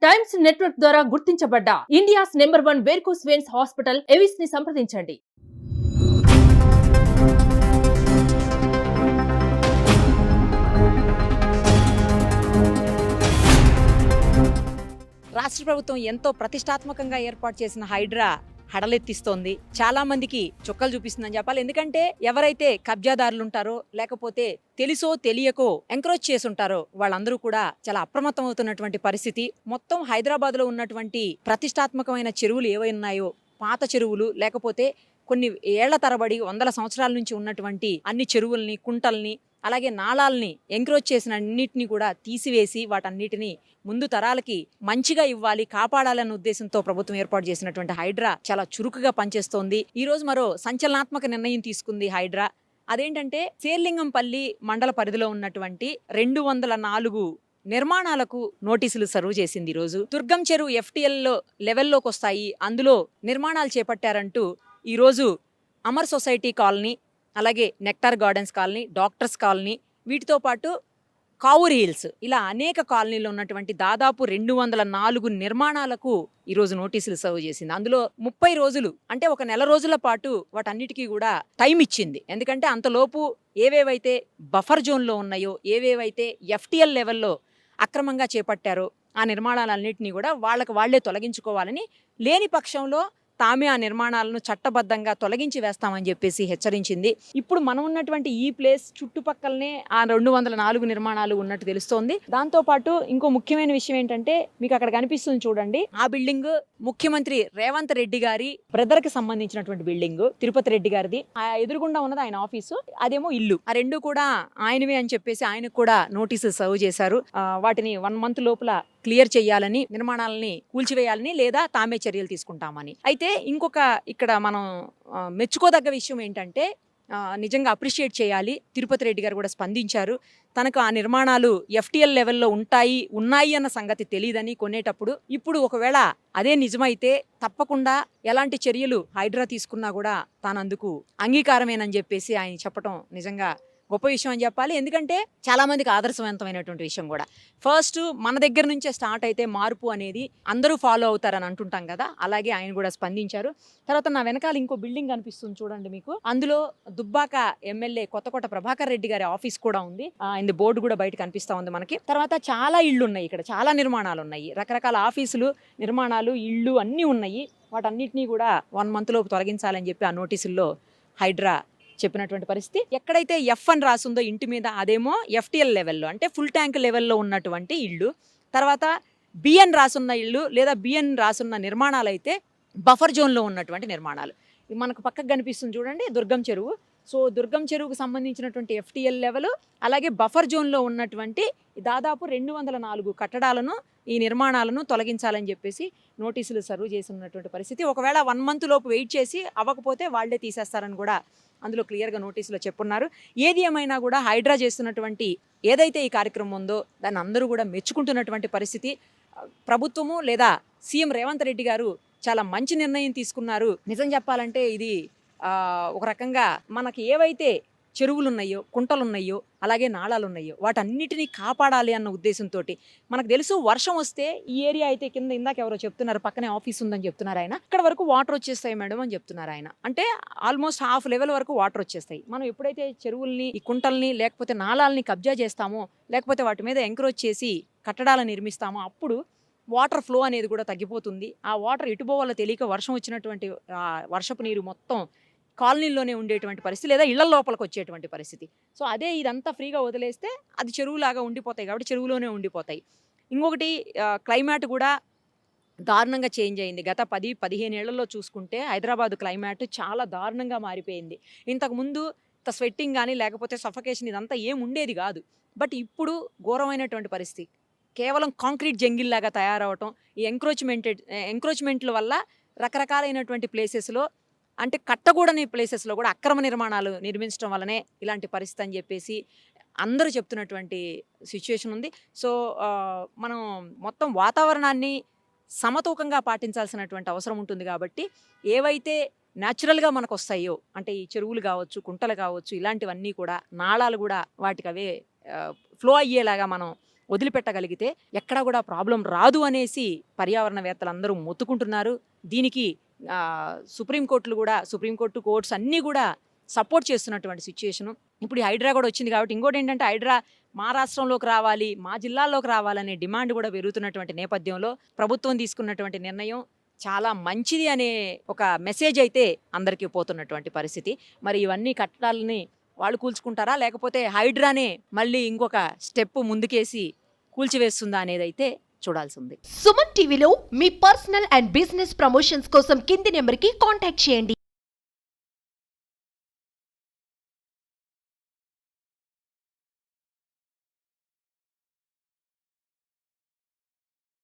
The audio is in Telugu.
టైమ్స్ నెట్వర్క్ ద్వారా గుర్తించబడ్డ India's number 1 varicose veins hospital Avis ని సంప్రదించండి. రాష్ట్ర ప్రభుత్వం ఎంతో ప్రతిష్టాత్మకంగా ఏర్పాటు చేసిన హైడ్రా హడలెత్తిస్తోంది. చాలా మందికి చుక్కలు చూపిస్తుందని చెప్పాలి. ఎందుకంటే ఎవరైతే కబ్జాదారులు ఉంటారో లేకపోతే తెలుసో తెలియకో ఎంకరేజ్ చేసుంటారో వాళ్ళందరూ కూడా చాలా అప్రమత్తం అవుతున్నటువంటి పరిస్థితి. మొత్తం హైదరాబాద్ లో ఉన్నటువంటి ప్రతిష్టాత్మకమైన చెరువులు ఏవైనాయో, పాత చెరువులు లేకపోతే కొన్ని ఏళ్ల తరబడి వందల సంవత్సరాల నుంచి ఉన్నటువంటి అన్ని చెరువుల్ని, కుంటల్ని, అలాగే నాళాలని ఎంకరేజ్ చేసిన అన్నిటిని కూడా తీసివేసి వాటన్నిటిని ముందు తరాలకి మంచిగా ఇవ్వాలి, కాపాడాలన్న ఉద్దేశంతో ప్రభుత్వం ఏర్పాటు చేసినటువంటి హైడ్రా చాలా చురుకుగా పనిచేస్తోంది. ఈ రోజు మరో సంచలనాత్మక నిర్ణయం తీసుకుంది హైడ్రా. అదేంటంటే శేర్లింగంపల్లి మండల పరిధిలో ఉన్నటువంటి 204 నిర్మాణాలకు నోటీసులు సర్వ్ చేసింది. ఈ రోజు దుర్గం చెరువు FTL లెవెల్లోకి వస్తాయి, అందులో నిర్మాణాలు చేపట్టారంటూ ఈ రోజు అమర్ సొసైటీ కాలనీ, అలాగే nectar gardens colony, doctors colony, వీటితో పాటు కావూరి హిల్స్, ఇలా అనేక కాలనీలో ఉన్నటువంటి దాదాపు 204 నిర్మాణాలకు ఈరోజు నోటీసులు సర్వ్ చేసింది. అందులో 30 రోజులు అంటే 1 నెల రోజుల పాటు వాటన్నిటికీ కూడా టైం ఇచ్చింది. ఎందుకంటే అంతలోపు ఏవేవైతే బఫర్ జోన్లో ఉన్నాయో, ఏవేవైతే FTL లెవెల్లో అక్రమంగా చేపట్టారో ఆ నిర్మాణాలన్నింటినీ కూడా వాళ్లే తొలగించుకోవాలని, లేని పక్షంలో తామే ఆ నిర్మాణాలను చట్టబద్ధంగా తొలగించి వేస్తామని చెప్పేసి హెచ్చరించింది. ఇప్పుడు మనం ఉన్నటువంటి ఈ ప్లేస్ చుట్టుపక్కలనే ఆ 204 నిర్మాణాలు ఉన్నట్టు తెలుస్తోంది. దాంతో పాటు ఇంకో ముఖ్యమైన విషయం ఏంటంటే, మీకు అక్కడ కనిపిస్తుంది చూడండి, ఆ బిల్డింగ్ ముఖ్యమంత్రి రేవంత్ రెడ్డి గారి బ్రదర్ కి సంబంధించినటువంటి బిల్డింగ్, తిరుపతి రెడ్డి గారిది. ఆ ఎదురుగుండా ఉన్నది ఆయన ఆఫీసు, అదేమో ఇల్లు. ఆ రెండు కూడా ఆయనవే అని చెప్పేసి ఆయనకు కూడా నోటీసులు సర్వ్ చేశారు. వాటిని 1 మంత్ లోపల క్లియర్ చేయాలని, నిర్మాణాలని కూల్చివేయాలని లేదా తామే చర్యలు తీసుకుంటామని. అయితే ఇంకొక ఇక్కడ మనం మెచ్చుకోదగ్గ విషయం ఏంటంటే, నిజంగా అప్రిషియేట్ చేయాలి, తిరుపతి రెడ్డి గారు కూడా స్పందించారు. తనకు ఆ నిర్మాణాలు FTL లెవెల్లో ఉన్నాయి అన్న సంగతి తెలియదని కొనేటప్పుడు. ఇప్పుడు ఒకవేళ అదే నిజమైతే తప్పకుండా ఎలాంటి చర్యలు హైడ్రా తీసుకున్నా కూడా తానందుకు అంగీకారమేనని చెప్పేసి ఆయన చెప్పడం నిజంగా గొప్ప విషయం అని చెప్పాలి. ఎందుకంటే చాలా మందికి ఆదర్శవంతమైనటువంటి విషయం కూడా. ఫస్ట్ మన దగ్గర నుంచే స్టార్ట్ అయితే మార్పు అనేది అందరూ ఫాలో అవుతారని అంటుంటాం కదా, అలాగే ఆయన కూడా స్పందించారు. తర్వాత నా వెనకాల ఇంకో బిల్డింగ్ కనిపిస్తుంది చూడండి మీకు, అందులో దుబ్బాక ఎమ్మెల్యే కొత్తకోట ప్రభాకర్ రెడ్డి గారి ఆఫీస్ కూడా ఉంది. ఆయన బోర్డు కూడా బయట కనిపిస్తా ఉంది మనకి. తర్వాత చాలా ఇళ్ళు ఉన్నాయి, ఇక్కడ చాలా నిర్మాణాలు ఉన్నాయి, రకరకాల ఆఫీసులు, నిర్మాణాలు, ఇళ్ళు అన్నీ ఉన్నాయి. వాటన్నిటినీ కూడా 1 మంత్ లోపు తొలగించాలని చెప్పి ఆ నోటీసుల్లో హైడ్రా చెప్పినటువంటి పరిస్థితి. ఎక్కడైతే F అని రాసిందో ఇంటి మీద, అదేమో FTL లెవెల్లో అంటే ఫుల్ ట్యాంక్ లెవెల్లో ఉన్నటువంటి ఇళ్ళు. తర్వాత BN రాసున్న ఇళ్ళు లేదా BN రాసున్న నిర్మాణాలు అయితే బఫర్ జోన్లో ఉన్నటువంటి నిర్మాణాలు. మనకు పక్కకు కనిపిస్తుంది చూడండి దుర్గం చెరువు. సో దుర్గం చెరువుకు సంబంధించినటువంటి FTL లెవెల్, అలాగే బఫర్ జోన్లో ఉన్నటువంటి దాదాపు 204 కట్టడాలను, ఈ నిర్మాణాలను తొలగించాలని చెప్పేసి నోటీసులు సర్వ్ చేసి ఉన్నటువంటి పరిస్థితి. ఒకవేళ 1 మంత్ లోపు వెయిట్ చేసి అవ్వకపోతే వాళ్లే తీసేస్తారని కూడా అందులో క్లియర్గా నోటీసులో చెప్పున్నారు. ఏది ఏమైనా కూడా హైడ్రా చేస్తున్నటువంటి ఏదైతే ఈ కార్యక్రమం ఉందో దాన్ని అందరూ కూడా మెచ్చుకుంటున్నటువంటి పరిస్థితి. ప్రభుత్వము లేదా సీఎం రేవంత్ రెడ్డి గారు చాలా మంచి నిర్ణయం తీసుకున్నారు. నిజం చెప్పాలంటే ఇది ఒక రకంగా మనకి ఏవైతే చెరువులు ఉన్నాయో, కుంటలు ఉన్నాయో, అలాగే నాళాలు ఉన్నాయో వాటన్నిటినీ కాపాడాలి అన్న ఉద్దేశంతో. మనకు తెలుసు వర్షం వస్తే ఈ ఏరియా అయితే కింద, ఇందాక ఎవరో చెప్తున్నారు పక్కనే ఆఫీస్ ఉందని చెప్తున్నారు ఆయన, ఇక్కడ వరకు వాటర్ వచ్చేస్తాయి మేడం అని చెప్తున్నారు ఆయన. అంటే ఆల్మోస్ట్ హాఫ్ లెవెల్ వరకు వాటర్ వచ్చేస్తాయి. మనం ఎప్పుడైతే చెరువుల్ని, ఈ కుంటల్ని లేకపోతే నాళాలని కబ్జా చేస్తామో, లేకపోతే వాటి మీద ఎంకరేజ్ చేసి కట్టడాలను నిర్మిస్తామో, అప్పుడు వాటర్ ఫ్లో అనేది కూడా తగ్గిపోతుంది. ఆ వాటర్ ఎటు పోవాలో తెలియక వర్షం వచ్చినటువంటి వర్షపు నీరు మొత్తం కాలనీలోనే ఉండేటువంటి పరిస్థితి, లేదా ఇళ్ల లోపలికి వచ్చేటువంటి పరిస్థితి. సో అదే ఇదంతా ఫ్రీగా వదిలేస్తే అది చెరువులాగా ఉండిపోతాయి కాబట్టి చెరువులోనే ఉండిపోతాయి. ఇంకొకటి క్లైమేట్ కూడా దారుణంగా చేంజ్ అయింది. గత 10-15 ఏళ్లలో చూసుకుంటే హైదరాబాద్ క్లైమేట్ చాలా దారుణంగా మారిపోయింది. ఇంతకుముందు స్వెట్టింగ్ కానీ లేకపోతే సఫకేషన్ ఇదంతా ఏం ఉండేది కాదు. బట్ ఇప్పుడు ఘోరమైనటువంటి పరిస్థితి. కేవలం కాంక్రీట్ జంగిల్లాగా తయారవటం, ఈ ఎంక్రోచ్మెంట్ల వల్ల రకరకాలైనటువంటి ప్లేసెస్లో, అంటే కట్టకూడని ప్లేసెస్లో కూడా అక్రమ నిర్మాణాలు నిర్మించడం వల్లనే ఇలాంటి పరిస్థితి అని చెప్పేసి అందరూ చెప్తున్నటువంటి సిచ్యువేషన్ ఉంది. సో మనం మొత్తం వాతావరణాన్ని సమతూకంగా పాటించాల్సినటువంటి అవసరం ఉంటుంది. కాబట్టి ఏవైతే న్యాచురల్గా మనకు వస్తాయో, అంటే ఈ చెరువులు కావచ్చు, కుంటలు కావచ్చు, ఇలాంటివన్నీ కూడా, నాళాలు కూడా వాటికి అవే ఫ్లో అయ్యేలాగా మనం వదిలిపెట్టగలిగితే ఎక్కడా కూడా ప్రాబ్లం రాదు అనేసి పర్యావరణవేత్తలందరూ మొత్తుకుంటున్నారు. దీనికి సుప్రీంకోర్టు కోర్ట్స్ అన్నీ కూడా సపోర్ట్ చేస్తున్నటువంటి సిచ్యుయేషను. ఇప్పుడు ఈ హైడ్రా కూడా వచ్చింది కాబట్టి ఇంకోటి ఏంటంటే హైడ్రా మా రాష్ట్రంలోకి రావాలి, మా జిల్లాల్లోకి రావాలనే డిమాండ్ కూడా పెరుగుతున్నటువంటి నేపథ్యంలో ప్రభుత్వం తీసుకున్నటువంటి నిర్ణయం చాలా మంచిది అనే ఒక మెసేజ్ అయితే అందరికీ పోతున్నటువంటి పరిస్థితి. మరి ఇవన్నీ కట్టడాలని వాళ్ళు కూల్చుకుంటారా, లేకపోతే హైడ్రానే మళ్ళీ ఇంకొక స్టెప్ ముందుకేసి కూల్చివేస్తుందా అనేది అయితే చూడాల్సి ఉంది. సుమన్ టీవీలో మీ పర్సనల్ అండ్ బిజినెస్ ప్రమోషన్స్ కోసం కింది నెంబర్కి కాంటాక్ట్ చేయండి.